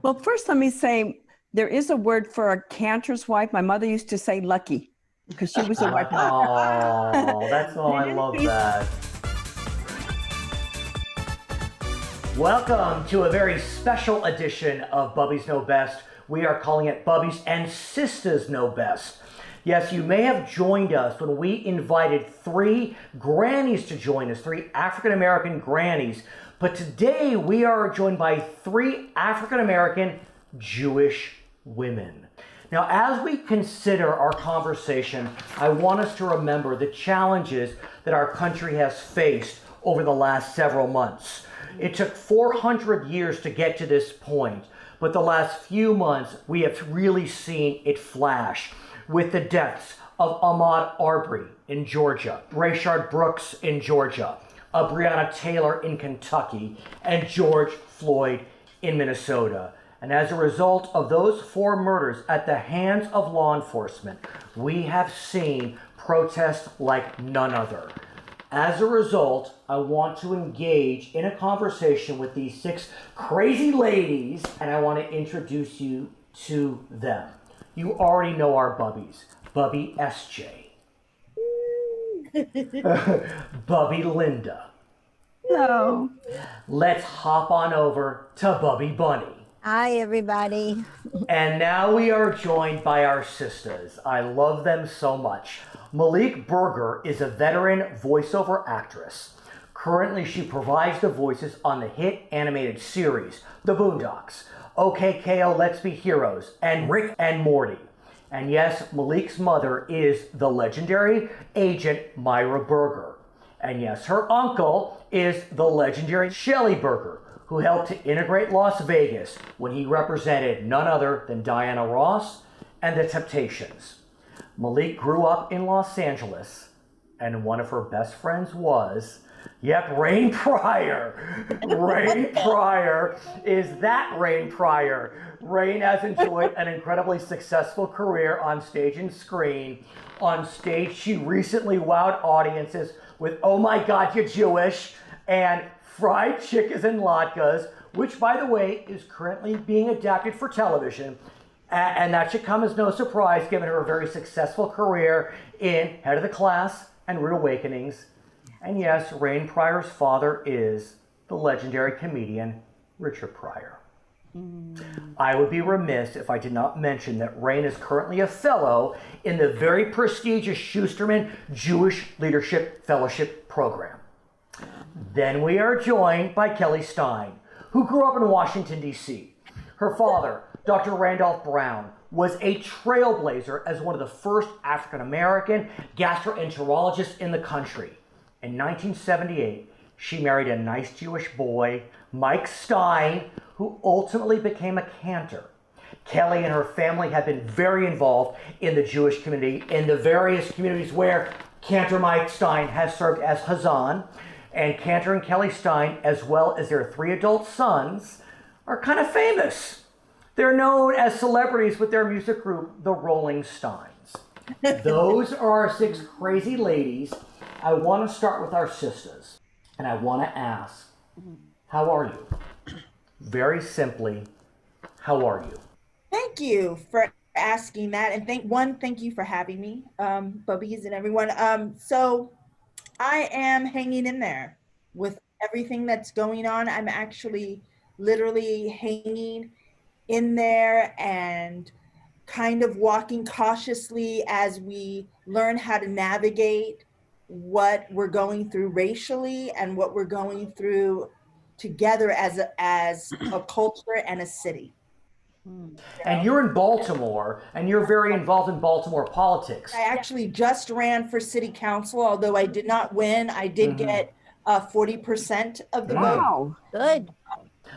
Well, first, let me say there is a word for a cantor's wife. My mother used to say lucky because she was a wife. Oh, that's all. I love that. Welcome to a very special edition of Bubbies Know Best. We are calling it Bubbies and Sistas Know Best. Yes, you may have joined us when we invited three grannies to join us, three African-American grannies. But today we are joined by three African-American Jewish women. Now, as we consider our conversation, I want us to remember the challenges that our country has faced over the last several months. It took 400 years to get to this point, but the last few months we have really seen it flash with the deaths of Ahmaud Arbery in Georgia, Rayshard Brooks in Georgia, Breonna Taylor in Kentucky, and George Floyd in Minnesota. And as a result of those four murders at the hands of law enforcement, we have seen protests like none other. As a result, I want to engage in a conversation with these six crazy ladies, and I want to introduce you to them. You already know our bubbies. Bubby SJ. Bubby Linda. Hello. Let's hop on over to Bubby Bunny. Hi, everybody. And now we are joined by our sisters. I love them so much. Melique Berger is a veteran voiceover actress. Currently, she provides the voices on the hit animated series, The Boondocks, OKKO Let's Be Heroes, and Rick and Morty. And yes, Melique's mother is the legendary agent Myra Berger. And yes, her uncle is the legendary Shelley Berger, who helped to integrate Las Vegas when he represented none other than Diana Ross and the Temptations. Melique grew up in Los Angeles, and one of her best friends was, Rain Pryor. Rain Pryor is that Rain Pryor. Rain has enjoyed an incredibly successful career on stage and screen. On stage, she recently wowed audiences with Oh My God, You're Jewish and Fried Chickens and Latkes, which, by the way, is currently being adapted for television. And that should come as no surprise given her very successful career in Head of the Class and Rude Awakenings. And yes, Rain Pryor's father is the legendary comedian Richard Pryor. I would be remiss if I did not mention that Rain is currently a fellow in the very prestigious Schusterman Jewish Leadership Fellowship Program. Then we are joined by Kelley Stein, who grew up in Washington, D.C. Her father, Dr. Randolph Brown, was a trailblazer as one of the first African-American gastroenterologists in the country. In 1978, she married a nice Jewish boy, Mike Stein, who ultimately became a cantor. Kelley and her family have been very involved in the Jewish community in the various communities where Cantor Mike Stein has served as Hazan, and Cantor and Kelley Stein, as well as their three adult sons, are kind of famous. They're known as celebrities with their music group, the Rolling Steins. Those are our six crazy ladies. I want to start with our sisters, and I want to ask, how are you? Very simply, how are you? Thank you for asking that, and thank you for having me, Bubbies and everyone. So I am hanging in there with everything that's going on. I'm actually literally hanging in there and kind of walking cautiously as we learn how to navigate what we're going through racially and what we're going through together as a culture and a city. And you're in Baltimore, and you're very involved in Baltimore politics. I actually just ran for city council, although I did not win. I did get 40% of the vote. Wow, good.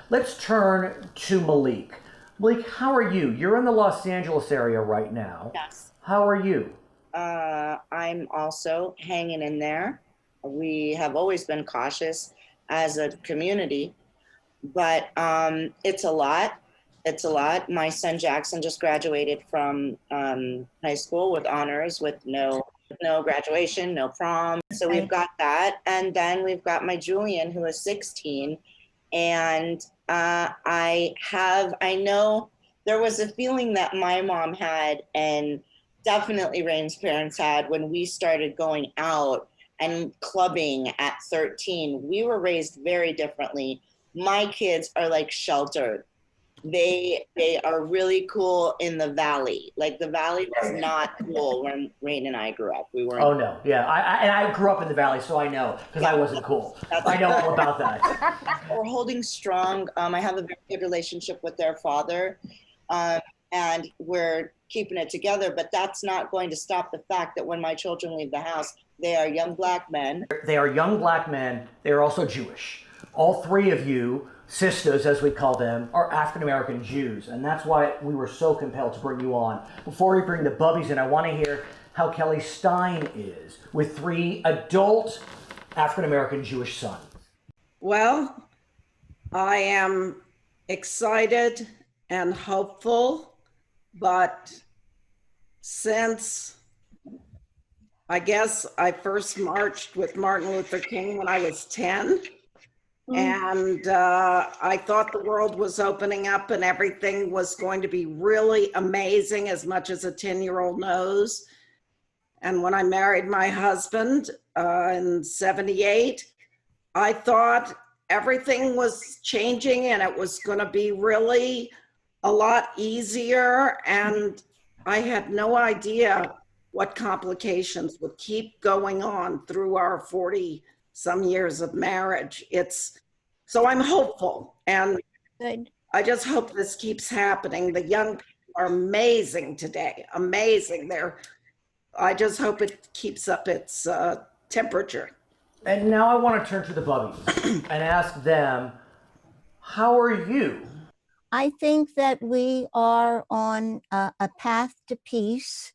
Let's turn to Melique. Melique, how are you? You're in the Los Angeles area right now. Yes. How are you? I'm also hanging in there. We have always been cautious as a community, but it's a lot. It's a lot. My son Jackson just graduated from high school with honors, with no graduation, no prom. So we've got that. And then we've got my Julian, who is 16. And I know there was a feeling that my mom had, and definitely Rain's parents had, when we started going out and clubbing at 13. We were raised very differently. My kids are like sheltered. They are really cool in the valley. Like the valley was not cool when Rain and I grew up. We weren't. Oh no, yeah. I grew up in the valley, so I know because I wasn't cool. I know all about that. We're holding strong. I have a very good relationship with their father, and we're keeping it together. But that's not going to stop the fact that when my children leave the house, they are young black men. They are young black men. They are also Jewish. All three of you, Sistas, as we call them, are African-American Jews. And that's why we were so compelled to bring you on. Before we bring the Bubbies in, I want to hear how Kelley Stein is with 3 adult African-American Jewish sons. Well, I am excited and hopeful, but since I guess I first marched with Martin Luther King when I was 10, and I thought the world was opening up and everything was going to be really amazing, as much as a 10-year-old knows. And when I married my husband in 78, I thought everything was changing and it was going to be really a lot easier. And I had no idea what complications would keep going on through our 40-some years of marriage. So I'm hopeful, and Good. I just hope this keeps happening. The young people are amazing today, amazing. I just hope it keeps up its temperature. And now I want to turn to the Bubbies and ask them, how are you? I think that we are on a path to peace,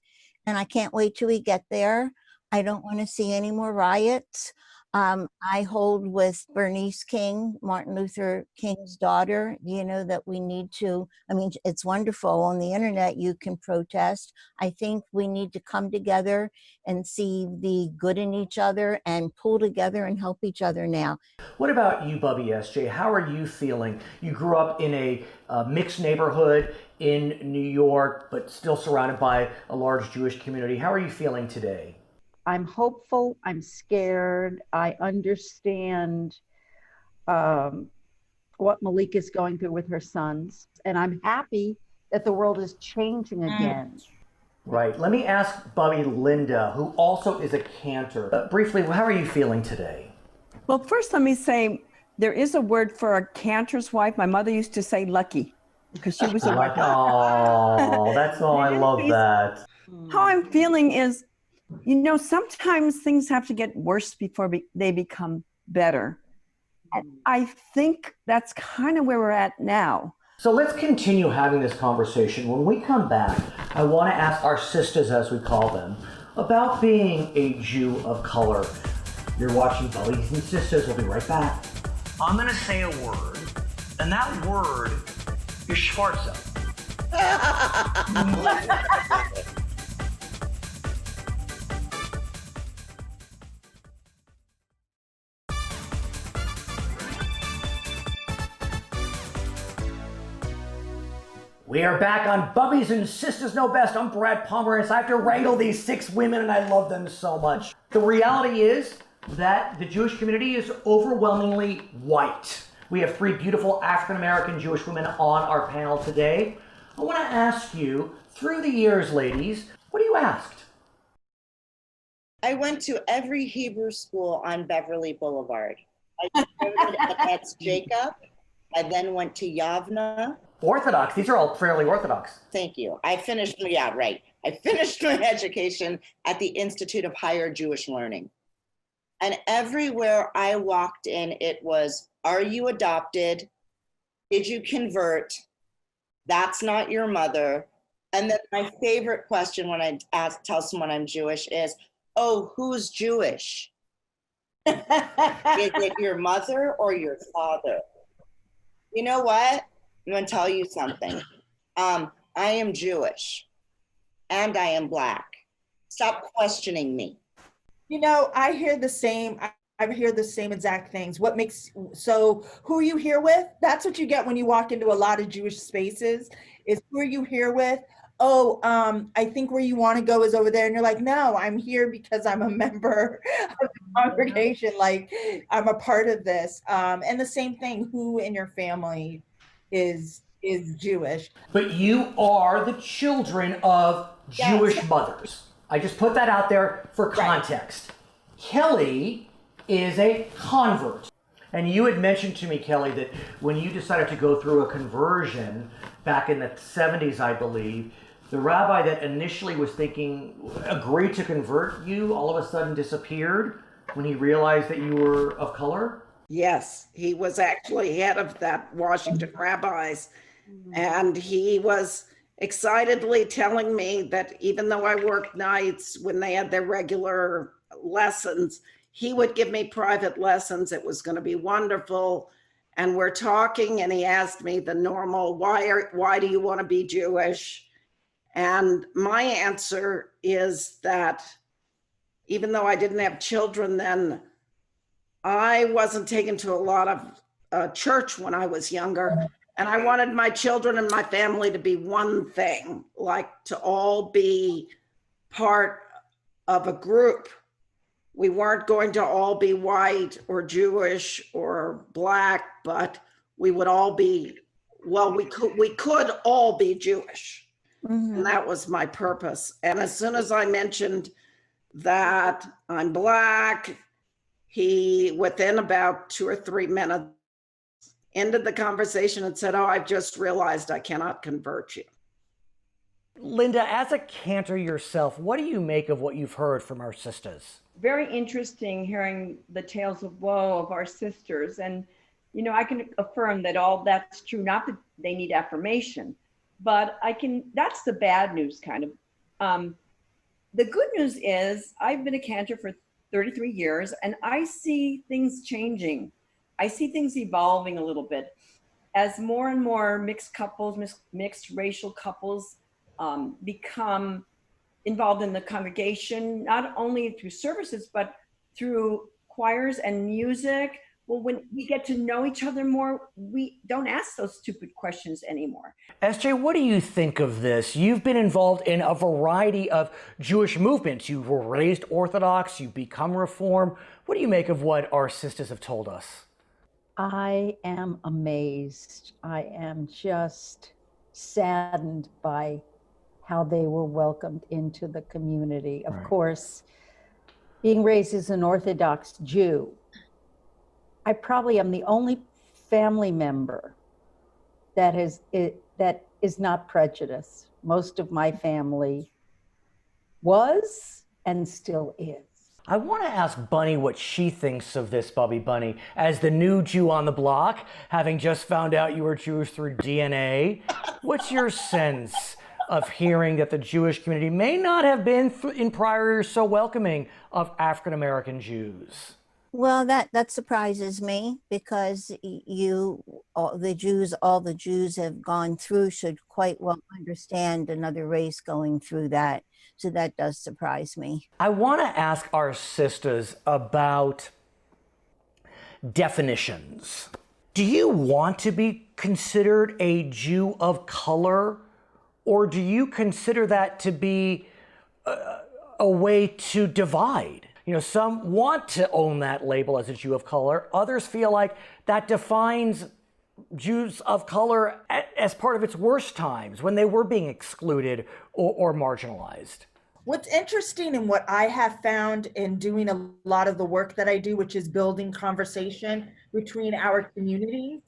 and I can't wait till we get there. I don't want to see any more riots. I hold with Bernice King, Martin Luther King's daughter, that we need to, it's wonderful on the internet, you can protest. I think we need to come together and see the good in each other and pull together and help each other now. What about you, Bubbie SJ? How are you feeling? You grew up in a mixed neighborhood in New York, but still surrounded by a large Jewish community. How are you feeling today? I'm hopeful. I'm scared. I understand what Melique is going through with her sons. And I'm happy that the world is changing again. Right. Let me ask Bubby Linda, who also is a cantor. Briefly, how are you feeling today? Well, first let me say, there is a word for a cantor's wife. My mother used to say lucky, because she was a Like, oh, that's all. I love that. How I'm feeling is, sometimes things have to get worse before they become better. And I think that's kind of where we're at now. So let's continue having this conversation. When we come back, I want to ask our sisters, as we call them, about being a Jew of color. You're watching Bubbies and Sistas. We'll be right back. I'm going to say a word, and that word is Schwarza. We are back on Bubbies and Sistas Know Best. I'm Brad Pomerance. I have to wrangle these 6 women, and I love them so much. The reality is that the Jewish community is overwhelmingly white. We have 3 beautiful African-American Jewish women on our panel today. I want to ask you, through the years, ladies, what are you asked? I went to every Hebrew school on Beverly Boulevard. I started at Jacob. I then went to Yavna. Orthodox. These are all fairly Orthodox. Thank you. I finished my education at the Institute of Higher Jewish Learning. And everywhere I walked in, it was, are you adopted? Did you convert? That's not your mother. And then my favorite question when I tell someone I'm Jewish is, oh, who's Jewish? Is it your mother or your father? You know what? I'm going to tell you something. I am Jewish and I am Black. Stop questioning me. I hear the same. I hear the same exact things. So who are you here with? That's what you get when you walk into a lot of Jewish spaces, is who are you here with? Oh, I think where you want to go is over there. And you're like, no, I'm here because I'm a member of the congregation. Like, I'm a part of this. And the same thing, who in your family is Jewish? But you are the children of Jewish mothers. I just put that out there for context. Kelly is a convert. And you had mentioned to me, Kelly, that when you decided to go through a conversion back in the 70s, I believe, the rabbi that initially was agreed to convert you, all of a sudden disappeared when he realized that you were of color? Yes, he was actually head of that Washington rabbis. And he was excitedly telling me that even though I worked nights when they had their regular lessons, he would give me private lessons. It was going to be wonderful. And we're talking, and he asked me the normal, why do you want to be Jewish? And my answer is that even though I didn't have children then, I wasn't taken to a lot of church when I was younger. And I wanted my children and my family to be one thing, like to all be part of a group. We weren't going to all be white or Jewish or Black, but we would all be, well, we could all be Jewish. And that was my purpose. And as soon as I mentioned that I'm Black, he, within about 2 or 3 minutes, ended the conversation and said, oh, I've just realized I cannot convert you. Linda, as a cantor yourself, what do you make of what you've heard from our sisters? Very interesting hearing the tales of woe of our sisters. And, you know, I can affirm that all that's true, not that they need affirmation, but that's the bad news kind of. The good news is I've been a cantor for 33 years and I see things changing. I see things evolving a little bit as more and more mixed couples, mixed racial couples become involved in the congregation, not only through services, but through choirs and music. Well, when we get to know each other more, we don't ask those stupid questions anymore. SJ, what do you think of this? You've been involved in a variety of Jewish movements. You were raised Orthodox, you've become Reform. What do you make of what our sisters have told us? I am amazed. I am just saddened by how they were welcomed into the community. Of course, being raised as an Orthodox Jew, I probably am the only family member that is not prejudiced. Most of my family was and still is. I want to ask Bunny what she thinks of this, Bubby Bunny, as the new Jew on the block, having just found out you were Jewish through DNA. What's your sense of hearing that the Jewish community may not have been in prior years so welcoming of African-American Jews? Well, that surprises me, because all the Jews have gone through should quite well understand another race going through that. So that does surprise me. I want to ask our sisters about definitions. Do you want to be considered a Jew of color, or do you consider that to be a way to divide? You know, some want to own that label as a Jew of color. Others feel like that defines Jews of color as part of its worst times, when they were being excluded or marginalized. What's interesting and what I have found in doing a lot of the work that I do, which is building conversation between our communities,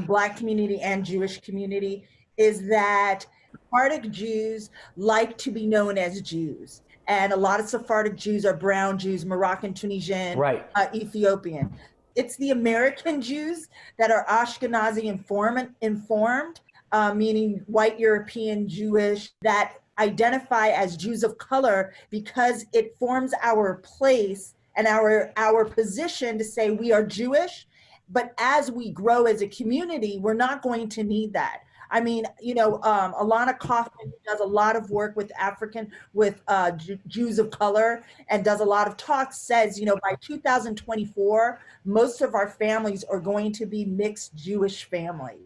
Black community and Jewish community, is that Sephardic Jews like to be known as Jews. And a lot of Sephardic Jews are brown Jews, Moroccan, Tunisian, Ethiopian. It's the American Jews that are Ashkenazi informed, meaning white European Jewish, that identify as Jews of color, because it forms our place and our position to say we are Jewish. But as we grow as a community, we're not going to need that. I mean, Alana Kaufman does a lot of work with Jews of color and does a lot of talks, says, by 2024, most of our families are going to be mixed Jewish families.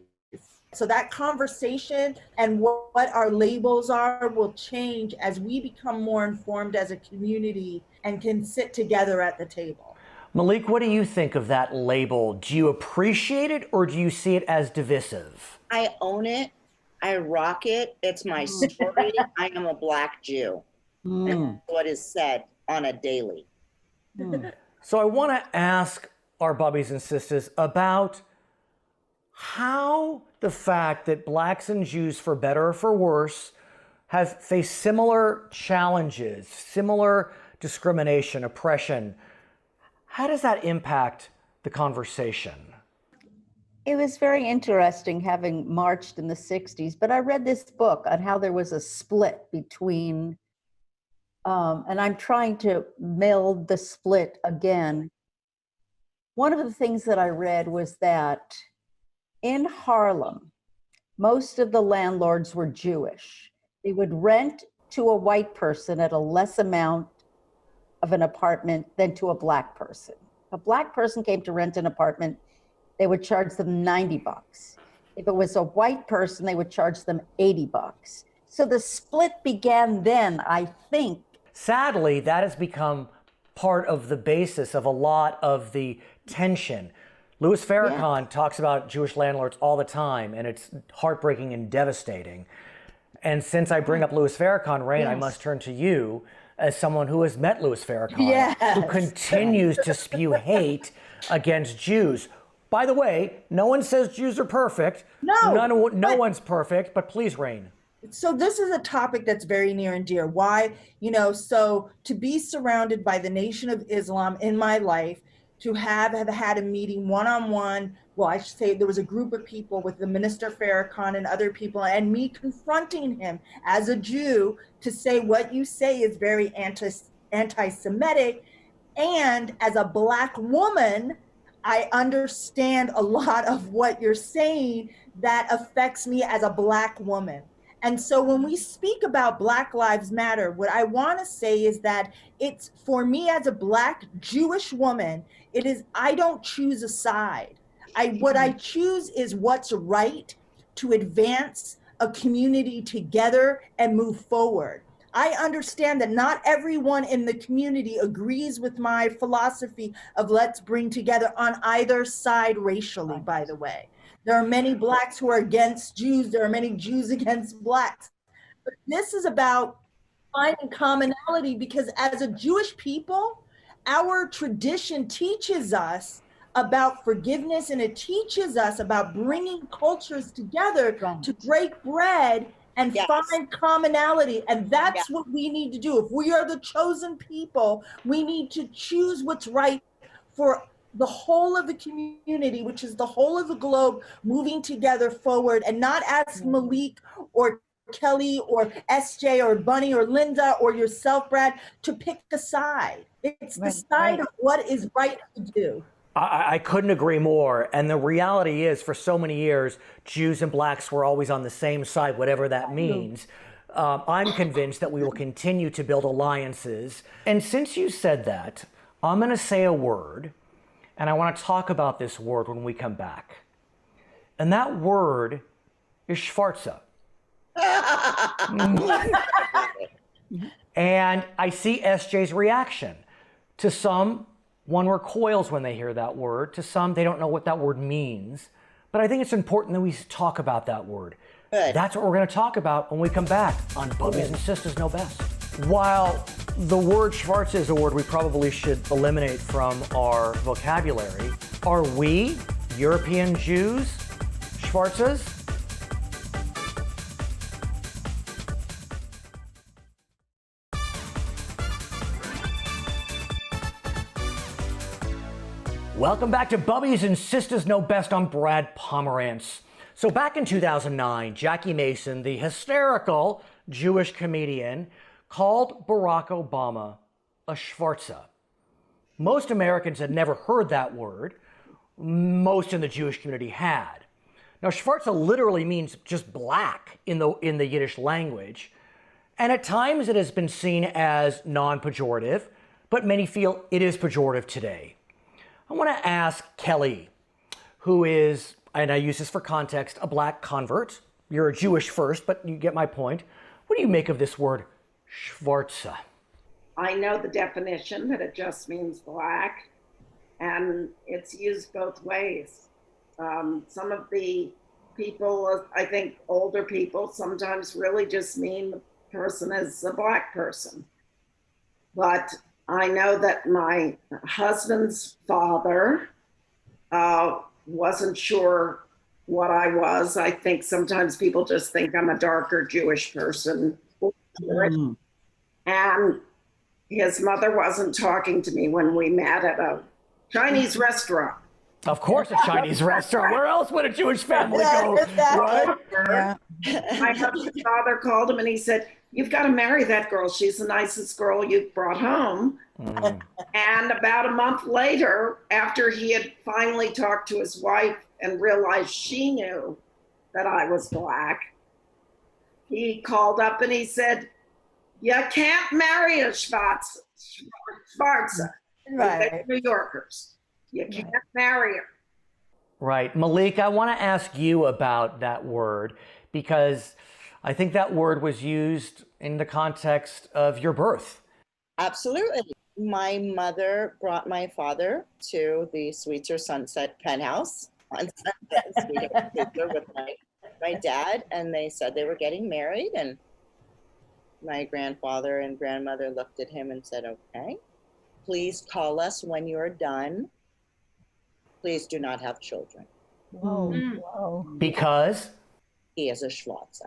So that conversation and what our labels are will change as we become more informed as a community and can sit together at the table. Melique, what do you think of that label? Do you appreciate it or do you see it as divisive? I own it. I rock it. It's my story. I am a Black Jew. And that's what is said on a daily. So I want to ask our Bubbies and Sistas about how the fact that Blacks and Jews, for better or for worse, have faced similar challenges, similar discrimination, oppression. How does that impact the conversation? It was very interesting having marched in the 60s, but I read this book on how there was a split between, and I'm trying to meld the split again. One of the things that I read was that in Harlem, most of the landlords were Jewish. They would rent to a white person at a less amount of an apartment than to a Black person. If a Black person came to rent an apartment, they would charge them $90. If it was a white person, they would charge them $80. So the split began then, I think. Sadly, that has become part of the basis of a lot of the tension. Louis Farrakhan talks about Jewish landlords all the time, and it's heartbreaking and devastating. And since I bring up Louis Farrakhan, Rain, I must turn to you as someone who has met Louis Farrakhan, who continues to spew hate against Jews. By the way, no one says Jews are perfect. No one's perfect, but please, Rain. So this is a topic that's very near and dear. Why? So to be surrounded by the Nation of Islam in my life, to have had a meeting one-on-one, well, I should say there was a group of people with the Minister Farrakhan and other people, and me confronting him as a Jew to say what you say is very anti-Semitic. And as a Black woman, I understand a lot of what you're saying that affects me as a Black woman. And so when we speak about Black Lives Matter, what I want to say is that it's, for me as a Black Jewish woman, it is, I don't choose a side. What I choose is what's right to advance a community together and move forward. I understand that not everyone in the community agrees with my philosophy of let's bring together on either side racially, by the way. There are many Blacks who are against Jews. There are many Jews against Blacks. But this is about finding commonality, because as a Jewish people, our tradition teaches us about forgiveness, and it teaches us about bringing cultures together to break bread and find commonality. And that's what we need to do. If we are the chosen people, we need to choose what's right for the whole of the community, which is the whole of the globe, moving together forward, and not ask Melique or Kelly or SJ or Bunny or Linda or yourself, Brad, to pick a side. It's the side of what is right to do. I couldn't agree more. And the reality is, for so many years, Jews and Blacks were always on the same side, whatever that means. I'm convinced that we will continue to build alliances. And since you said that, I'm going to say a word, and I want to talk about this word when we come back. And that word is Schwarze. And I see SJ's reaction. To some, one recoils when they hear that word. To some, they don't know what that word means. But I think it's important that we talk about that word. Good. That's what we're going to talk about when we come back on Bubbies and Sistas Know Best. While the word Schwarze is a word we probably should eliminate from our vocabulary, are we, European Jews, Schwarzes? Welcome back to Bubbies and Sistas Know Best. I'm Brad Pomerance. So back in 2009, Jackie Mason, the hysterical Jewish comedian, called Barack Obama a Schwarze. Most Americans had never heard that word. Most in the Jewish community had. Now, Schwarze literally means just black in the Yiddish language. And at times it has been seen as non-pejorative, but many feel it is pejorative today. I want to ask Kelley, who is, and I use this for context, a black convert. You're a Jewish first, but you get my point. What do you make of this word, Schwarze? I know the definition, that it just means black, and it's used both ways. Some of the people, I think older people, sometimes really just mean the person is a black person. But I know that my husband's father wasn't sure what I was. I think sometimes people just think I'm a darker Jewish person. And his mother wasn't talking to me when we met at a Chinese restaurant. Of course, a Chinese restaurant. Where else would a Jewish family go? Right? Yeah. My husband's father called him and he said, "You've got to marry that girl. She's the nicest girl you've brought home." And about a month later, after he had finally talked to his wife and realized she knew that I was black, he called up and he said, "You can't marry a Schwarze. Right. New Yorkers. You can't marry her." Right. Melique, I want to ask you about that word because I think that word was used in the context of your birth. Absolutely. My mother brought my father to the Sweetser Sunset penthouse on Sunset Sweetser with my dad, and they said they were getting married, and my grandfather and grandmother looked at him and said, "Okay, please call us when you're done. Please do not have children." Whoa. Because? He is a Schwarze.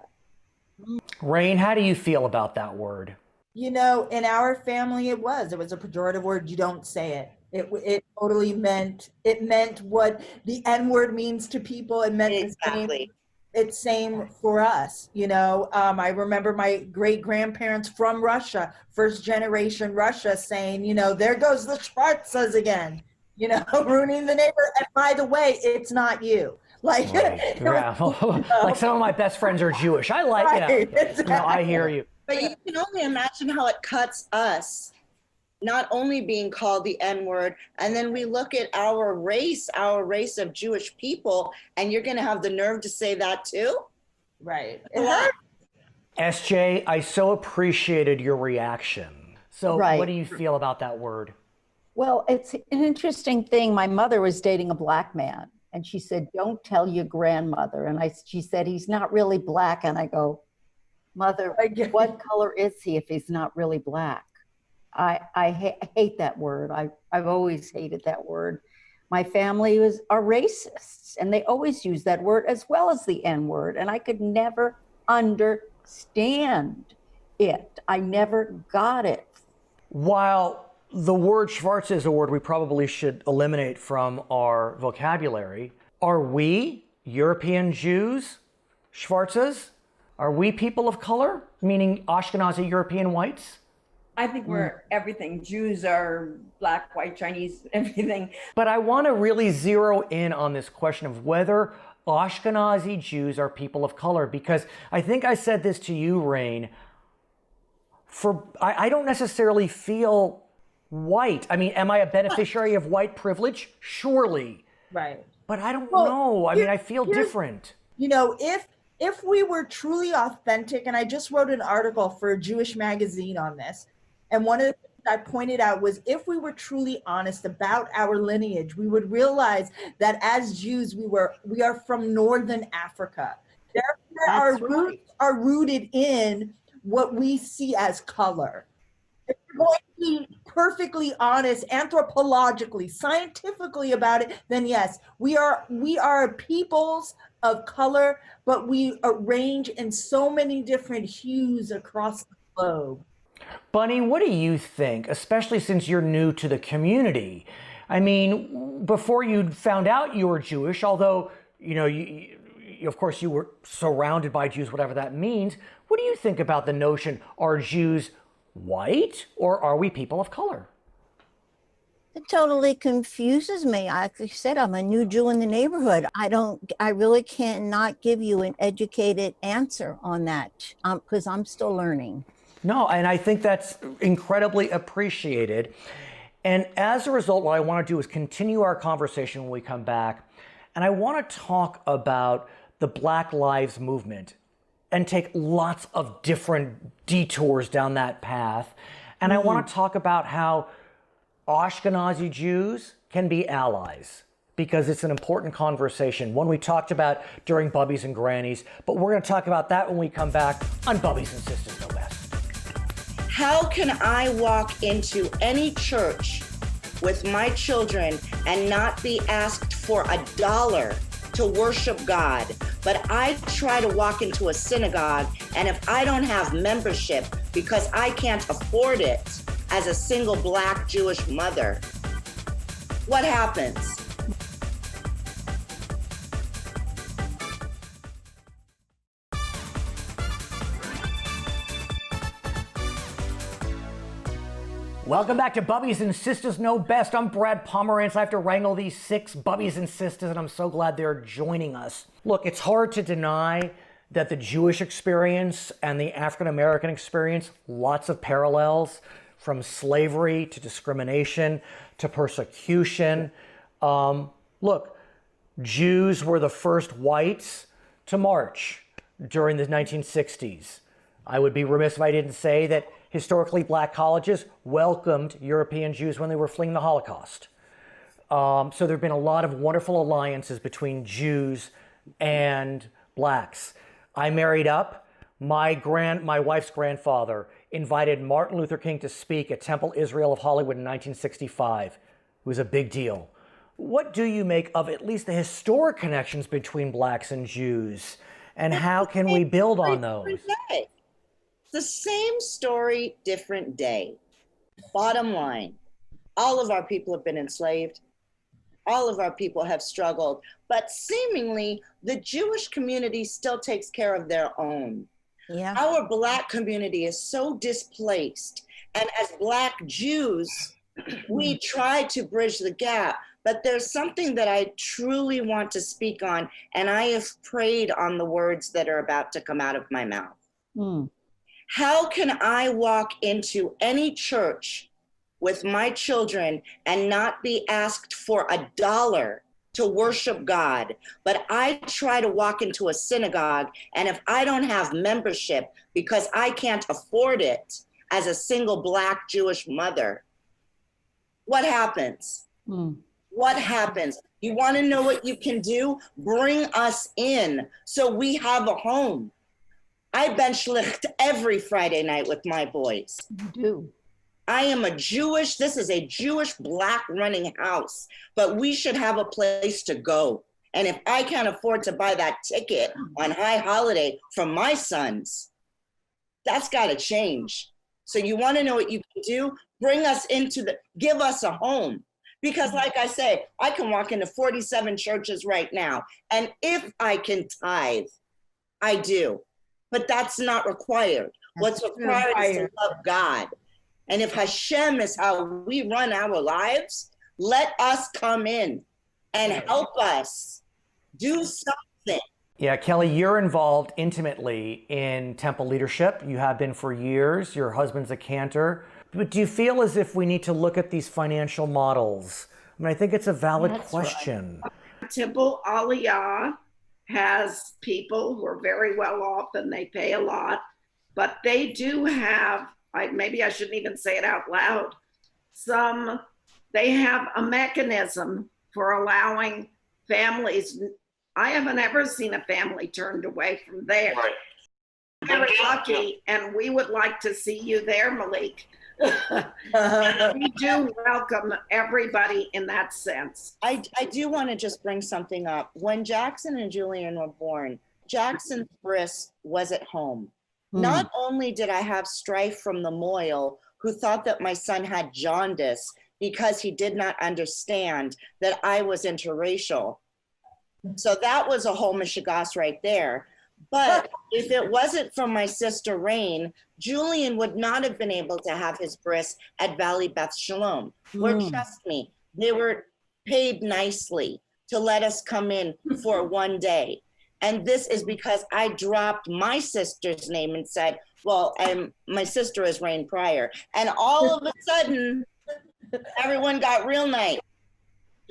Rain, how do you feel about that word? You know, in our family, it was a pejorative word. You don't say it. It totally meant what the N word means to people. It meant Exactly. the same. It's same for us. You know, I remember my great grandparents from Russia, first generation Russia, saying, you know, "There goes the Schwarzes again," you know, ruining the neighbor. And by the way, it's not you. Like, Right. Yeah. Like some of my best friends are Jewish. I like Right, it. exactly. No, I hear you. But you can only imagine how it cuts us, not only being called the N-word, and then we look at our race of Jewish people, and you're going to have the nerve to say that too? Right. SJ, I so appreciated your reaction. So Right. What do you feel about that word? Well, it's an interesting thing. My mother was dating a black man, and she said, "Don't tell your grandmother." And she said, "He's not really black." And I go, "Mother, what color is he if he's not really black?" I hate that word. I've always hated that word. My family are racists, and they always use that word as well as the N word. And I could never understand it. I never got it. While the word Schwarze is a word we probably should eliminate from our vocabulary, are we, European Jews, Schwarzes? Are we people of color, meaning Ashkenazi European whites? I think we're everything. Jews are black, white, Chinese, everything. But I want to really zero in on this question of whether Ashkenazi Jews are people of color, because I think I said this to you, Rain. I don't necessarily feel white. I mean, am I a beneficiary of white privilege? Surely. Right. But I don't know. I mean, I feel different. You know, if we were truly authentic, and I just wrote an article for a Jewish magazine on this, and one of the things I pointed out was if we were truly honest about our lineage, we would realize that as Jews, we are from Northern Africa. Therefore, our roots are rooted in what we see as color. If we're going to be perfectly honest, anthropologically, scientifically about it, then yes, we are peoples of color, but we range in so many different hues across the globe. Bunny, what do you think, especially since you're new to the community? I mean, before you found out you were Jewish, although, you know, of course you were surrounded by Jews, whatever that means, what do you think about the notion, are Jews white or are we people of color? It totally confuses me. Like I said, I'm a new Jew in the neighborhood. I really cannot give you an educated answer on that because I'm still learning. No, and I think that's incredibly appreciated. And as a result, what I want to do is continue our conversation when we come back. And I want to talk about the Black Lives Movement and take lots of different detours down that path. And I want to talk about how Ashkenazi Jews can be allies, because it's an important conversation, one we talked about during Bubbies and Grannies, but we're going to talk about that when we come back on Bubbies and Sistas No Best. How can I walk into any church with my children and not be asked for $1 to worship God? But I try to walk into a synagogue, and if I don't have membership because I can't afford it as a single Black Jewish mother, what happens? Welcome back to Bubbies and Sistas Know Best. I'm Brad Pomerance. I have to wrangle these 6 Bubbies and Sistas, and I'm so glad they're joining us. Look, it's hard to deny that the Jewish experience and the African American experience, lots of parallels, from slavery to discrimination to persecution. Look, Jews were the first whites to march during the 1960s. I would be remiss if I didn't say that historically Black colleges welcomed European Jews when they were fleeing the Holocaust. So there have been a lot of wonderful alliances between Jews and Blacks. I married up. My wife's grandfather invited Martin Luther King to speak at Temple Israel of Hollywood in 1965. It was a big deal. What do you make of at least the historic connections between Blacks and Jews, and how can we build on those? The same story, different day. Bottom line, all of our people have been enslaved. All of our people have struggled, but seemingly the Jewish community still takes care of their own. Yeah. Our Black community is so displaced. And as Black Jews, we try to bridge the gap. But there's something that I truly want to speak on, and I have prayed on the words that are about to come out of my mouth. How can I walk into any church with my children and not be asked for $1 to worship God? But I try to walk into a synagogue, and if I don't have membership because I can't afford it as a single Black Jewish mother, what happens? What happens? You want to know what you can do? Bring us in so we have a home. I bench lift every Friday night with my boys. You do. I am this is a Jewish Black running house, but we should have a place to go. And if I can't afford to buy that ticket on high holiday for my sons, that's got to change. So you want to know what you can do? Bring us give us a home. Because like I say, I can walk into 47 churches right now. And if I can tithe, I do. But that's not required. What's required is to love God. And if Hashem is how we run our lives, let us come in and help us do something. Yeah, Kelly, you're involved intimately in temple leadership. You have been for years. Your husband's a cantor. But do you feel as if we need to look at these financial models? I mean, I think it's a valid question. Right. Temple Aliyah has people who are very well off and they pay a lot, but they do have, maybe I shouldn't even say it out loud, they have a mechanism for allowing families. I haven't ever seen a family turned away from there. Right. Very lucky, and we would like to see you there, Melique. We do welcome everybody in that sense. I do want to just bring something up. When Jackson and Julian were born, Jackson's bris was at home. Not only did I have strife from the Moyle, who thought that my son had jaundice because he did not understand that I was interracial. So that was a whole mishigas right there. But if it wasn't for my sister Rain, Julian would not have been able to have his bris at Valley Beth Shalom, where, trust me, they were paid nicely to let us come in for one day. And this is because I dropped my sister's name and said, well, my sister is Rain Pryor. And all of a sudden, everyone got real nice.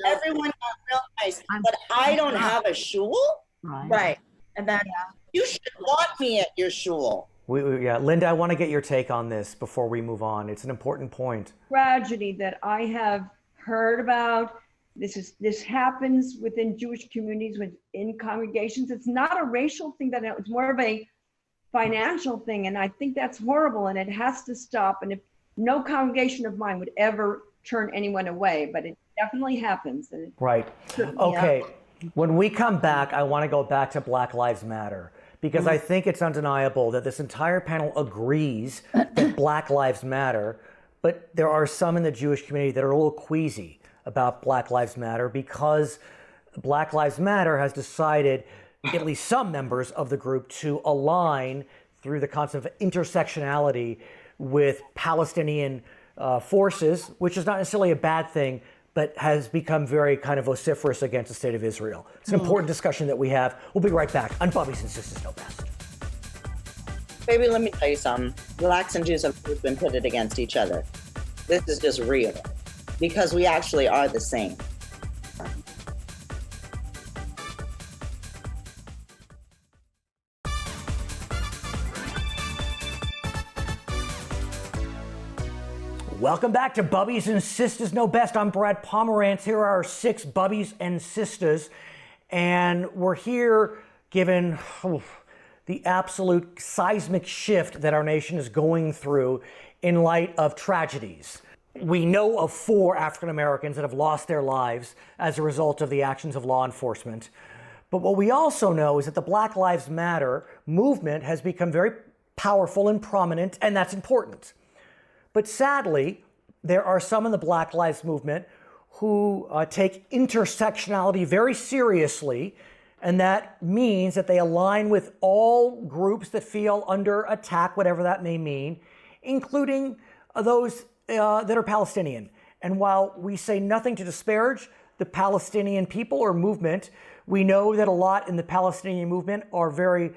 Everyone got real nice. But I don't have a shul. Right. And that, You should want me at your shul. Yeah, Linda, I want to get your take on this before we move on. It's an important point. Tragedy that I have heard about. This happens within Jewish communities, within congregations. It's not a racial thing, that it's more of a financial thing, and I think that's horrible, and it has to stop. And if no congregation of mine would ever turn anyone away, but it definitely happens. And Right. Okay. When we come back, I want to go back to Black Lives Matter, because I think it's undeniable that this entire panel agrees that Black Lives Matter, but there are some in the Jewish community that are a little queasy about Black Lives Matter, because Black Lives Matter has decided, at least some members of the group, to align through the concept of intersectionality with Palestinian forces, which is not necessarily a bad thing, but has become very kind of vociferous against the state of Israel. It's an important discussion that we have. We'll be right back on Bubbies and Sistas Know Best. Baby, let me tell you something. Blacks and Jews have been pitted against each other. This is just real, because we actually are the same. Welcome back to Bubbies and Sistas Know Best. I'm Brad Pomerance. Here are our 6 Bubbies and Sistas. And we're here given the absolute seismic shift that our nation is going through in light of tragedies. We know of 4 African Americans that have lost their lives as a result of the actions of law enforcement. But what we also know is that the Black Lives Matter movement has become very powerful and prominent, and that's important. But sadly, there are some in the Black Lives Movement who take intersectionality very seriously, and that means that they align with all groups that feel under attack, whatever that may mean, including those that are Palestinian. And while we say nothing to disparage the Palestinian people or movement, we know that a lot in the Palestinian movement are very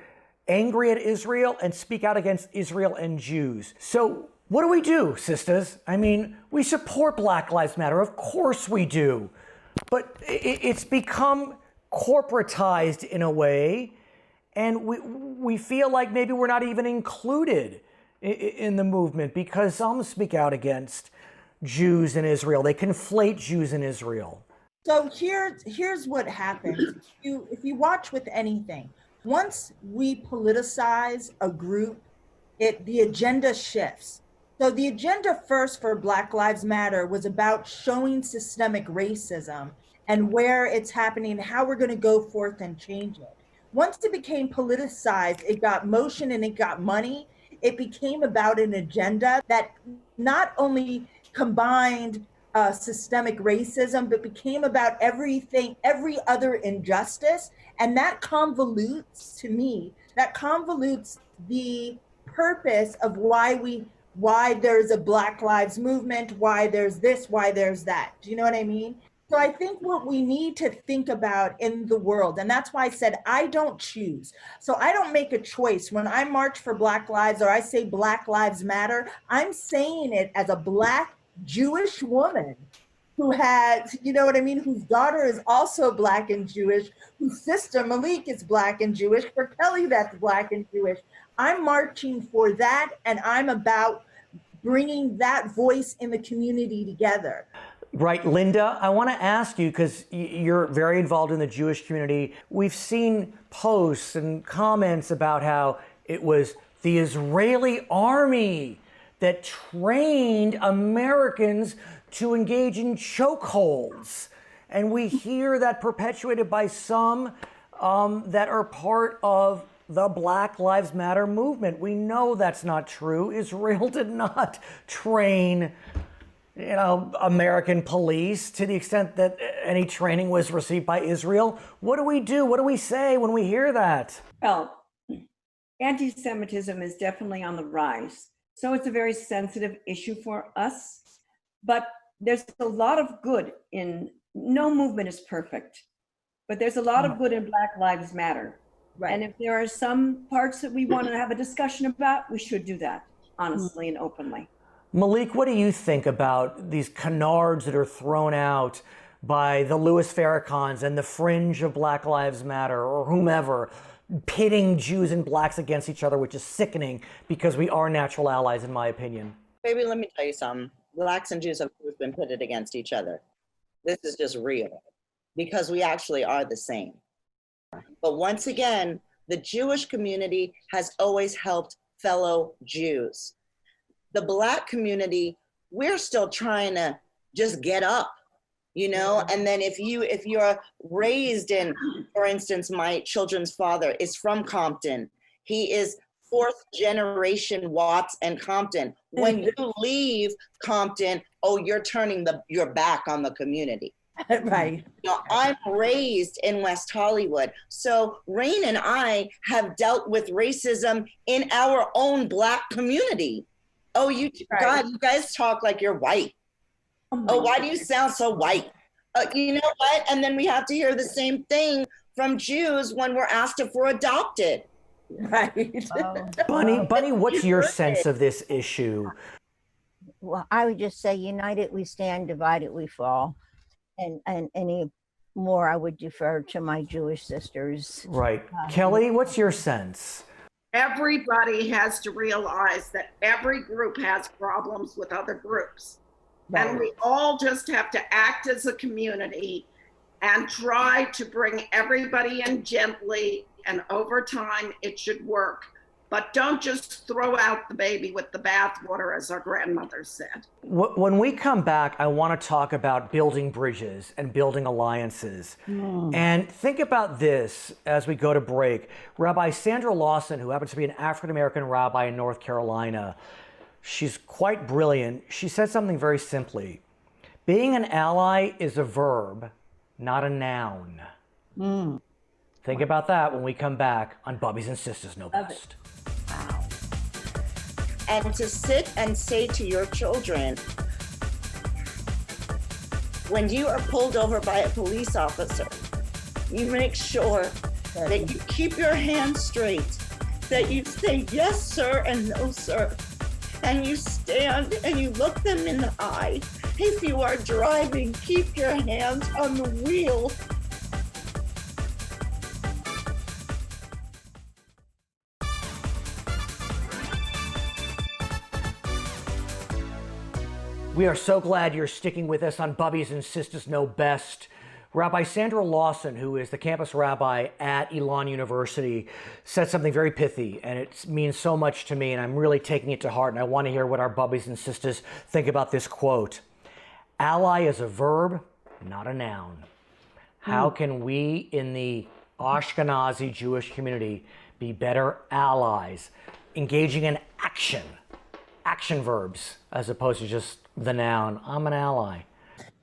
angry at Israel and speak out against Israel and Jews. So what do, sisters? I mean, we support Black Lives Matter. Of course we do. But it's become corporatized in a way, and we feel like maybe we're not even included in the movement, because some speak out against Jews in Israel. They conflate Jews in Israel. So here's what happens. If you watch with anything, once we politicize a group, the agenda shifts. So the agenda first for Black Lives Matter was about showing systemic racism and where it's happening, how we're going to go forth and change it. Once it became politicized, it got motion and it got money. It became about an agenda that not only combined systemic racism, but became about everything, every other injustice. And that convolutes, to me, the purpose of why there's a Black Lives Movement, why there's this, why there's that. Do you know what I mean? So I think what we need to think about in the world, and that's why I said I don't choose. So I don't make a choice. When I march for Black Lives or I say Black Lives Matter, I'm saying it as a Black Jewish woman who has, you know what I mean, whose daughter is also Black and Jewish, whose sister Melique is Black and Jewish, for Kelly that's Black and Jewish. I'm marching for that, and I'm about bringing that voice in the community together. Right, Linda, I want to ask you, because you're very involved in the Jewish community. We've seen posts and comments about how it was the Israeli army that trained Americans to engage in chokeholds. And we hear that perpetuated by some that are part of the Black Lives Matter movement. We know that's not true. Israel did not train, American police to the extent that any training was received by Israel. What do we do? What do we say when we hear that? Well, anti-Semitism is definitely on the rise. So it's a very sensitive issue for us, but there's a lot of good in, no movement is perfect, but there's a lot of good in Black Lives Matter. Right. And if there are some parts that we want to have a discussion about, we should do that honestly and openly. Melique, what do you think about these canards that are thrown out by the Louis Farrakhan's and the fringe of Black Lives Matter or whomever, pitting Jews and blacks against each other, which is sickening because we are natural allies, in my opinion? Baby, let me tell you something. Blacks and Jews have been pitted against each other. This is just real because we actually are the same. But once again, the Jewish community has always helped fellow Jews. The Black community, we're still trying to just get up, you know? And then if you're raised in, for instance, my children's father is from Compton. He is 4th generation Watts and Compton. When you leave Compton, oh, you're turning your back on the community. Right. You know, I'm raised in West Hollywood. So Rain and I have dealt with racism in our own Black community. Oh, God, you guys talk like you're white. Oh, why do you sound so white? You know what? And then we have to hear the same thing from Jews when we're asked if we're adopted. Right. Bunny, what's your sense of this issue? Well, I would just say, united we stand, divided we fall. And any more I would defer to my Jewish sisters. Right. Kelley, what's your sense? Everybody has to realize that every group has problems with other groups. Right. And we all just have to act as a community and try to bring everybody in gently, and over time it should work. But don't just throw out the baby with the bathwater, as our grandmother said. When we come back, I want to talk about building bridges and building alliances. And think about this as we go to break. Rabbi Sandra Lawson, who happens to be an African-American rabbi in North Carolina, she's quite brilliant. She said something very simply. Being an ally is a verb, not a noun. Think about that when we come back on Bubbies and Sistas Know Best. Wow. And to sit and say to your children, when you are pulled over by a police officer, you make sure that you keep your hands straight, that you say yes, sir, and no, sir. And you stand and you look them in the eye. If you are driving, keep your hands on the wheel. We are so glad you're sticking with us on Bubbies and Sistas Know Best. Rabbi Sandra Lawson, who is the campus rabbi at Elon University, said something very pithy, and it means so much to me, and I'm really taking it to heart, and I want to hear what our Bubbies and Sistas think about this quote. Ally is a verb, not a noun. How can we in the Ashkenazi Jewish community be better allies, engaging in action verbs, as opposed to just the noun, I'm an ally?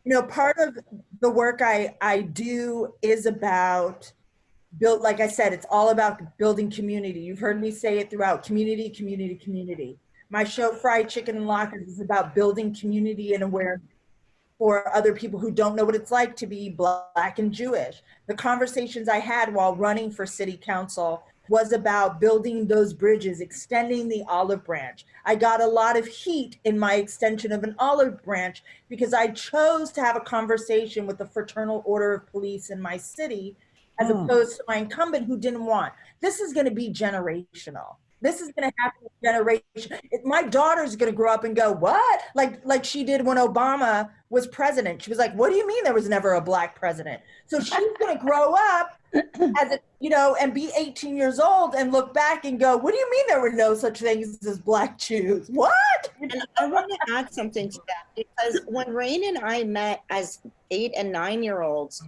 You know, part of the work I do is about like I said, it's all about building community. You've heard me say it throughout, community, community, community. My show, Fried Chicken and Lockers, is about building community and awareness for other people who don't know what it's like to be Black and Jewish. The conversations I had while running for city council was about building those bridges, extending the olive branch. I got a lot of heat in my extension of an olive branch because I chose to have a conversation with the Fraternal Order of Police in my city, as opposed to my incumbent who didn't want. This is gonna be generational. This is going to happen in generation. My daughter's going to grow up and go, what? Like she did when Obama was president. She was like, what do you mean there was never a Black president? So she's going to grow up as a, you know, and be 18 years old and look back and go, what do you mean there were no such things as Black Jews? What? And I want to add something to that, because when Rain and I met as 8 and 9-year-olds,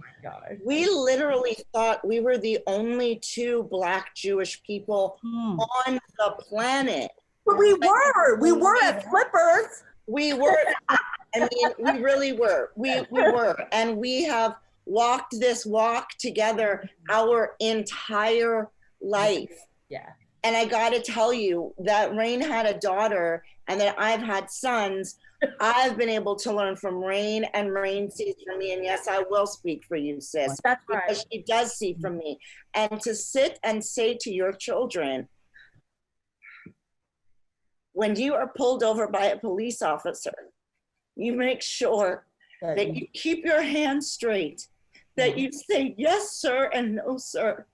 we literally thought we were the only two Black Jewish people on the planet. But we were at Flippers. We were, I mean, we really were. We were. And we have walked this walk together our entire life. Yeah. And I got to tell you that Rain had a daughter and that I've had sons. I've been able to learn from Rain, and Rain sees from me. And yes, I will speak for you, sis. That's right. Because she does see from me. And to sit and say to your children, when you are pulled over by a police officer, you make sure that you keep your hands straight, that you say yes, sir, and no, sir.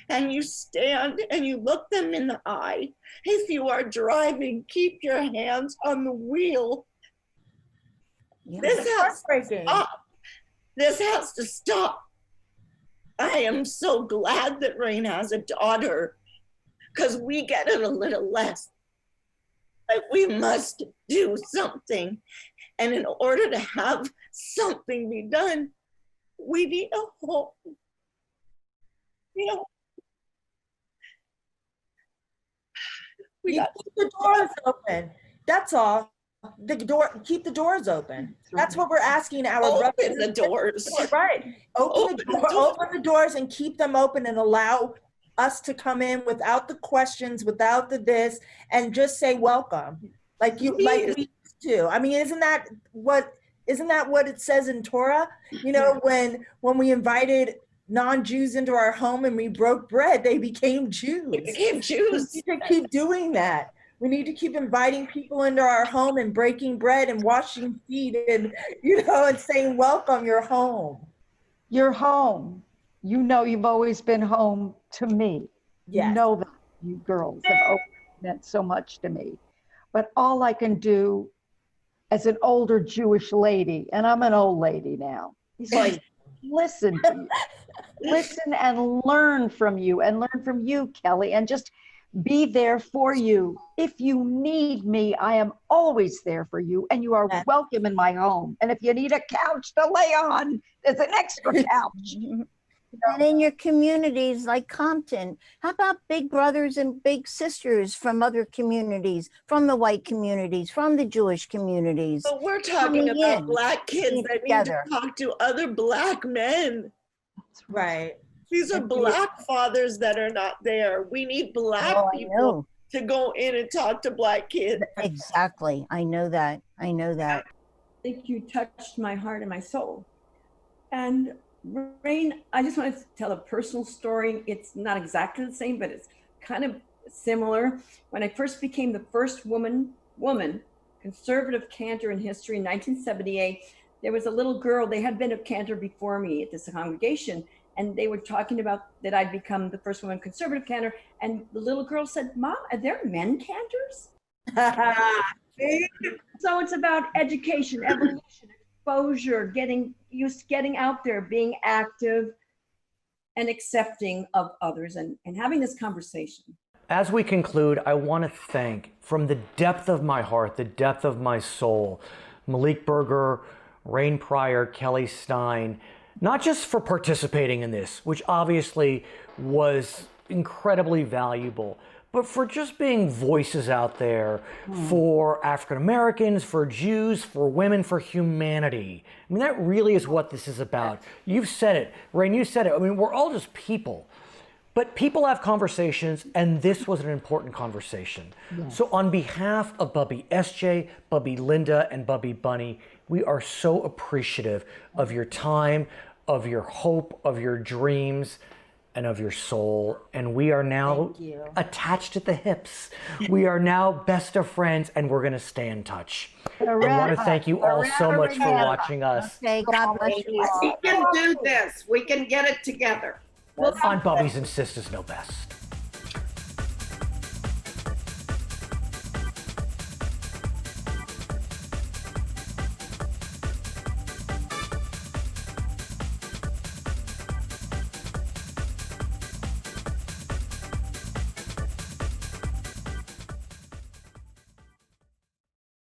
And you stand and you look them in the eye. If you are driving, keep your hands on the wheel. This has to stop. This has to stop. I am so glad that Rain has a daughter, because we get it a little less. But we must do something. And in order to have something be done, we need a home. You know, keep the doors open. That's all. Keep the doors open. That's what we're asking our brothers. Open the doors. Right. Open the doors and keep them open, and allow us to come in without the questions, without the this, and just say welcome. Like we used to. I mean, isn't that what it says in Torah? You know, when we invited non-Jews into our home and we broke bread, they became Jews. We became Jews. We need to keep doing that. We need to keep inviting people into our home and breaking bread and washing feet and, you know, and saying, welcome, you're home. You're home. You know, you've always been home to me. Yes. You know that you girls have always meant so much to me. But all I can do as an older Jewish lady, and I'm an old lady now, he's like, listen to you. Listen and learn from you, and learn from you, Kelley, and just be there for you. If you need me, I am always there for you, and you are welcome in my home. And if you need a couch to lay on, there's an extra couch. And in your communities like Compton, how about big brothers and big sisters from other communities, from the white communities, from the Jewish communities? But we're talking about Black kids that need to talk to other Black men. Right. These are Black fathers that are not there. We need Black people to go in and talk to Black kids. Exactly. I know that. I know that. I think you touched my heart and my soul. And Rain, I just wanted to tell a personal story. It's not exactly the same, but it's kind of similar. When I first became the first woman conservative cantor in history in 1978, there was a little girl. They had been a cantor before me at this congregation, and they were talking about that I'd become the first woman conservative cantor. And the little girl said, "Mom, are there men cantors?" So it's about education, evolution, exposure, getting out there, being active and accepting of others, and having this conversation. As we conclude, I want to thank, from the depth of my heart, the depth of my soul, Melique Berger, Rain Pryor, Kelley Stein, not just for participating in this, which obviously was incredibly valuable, but for just being voices out there for African Americans, for Jews, for women, for humanity. I mean, that really is what this is about. You've said it, Rain, you said it. I mean, we're all just people, but people have conversations, and this was an important conversation. Yes. So on behalf of Bubby SJ, Bubby Linda, and Bubby Bunny, we are so appreciative of your time, of your hope, of your dreams, and of your soul. And we are now attached at the hips. We are now best of friends, and we're going to stay in touch. I want to thank you all so much for watching us. Okay, God bless you all. We can do this. We can get it together. On Bubbies and Sistas Know Best.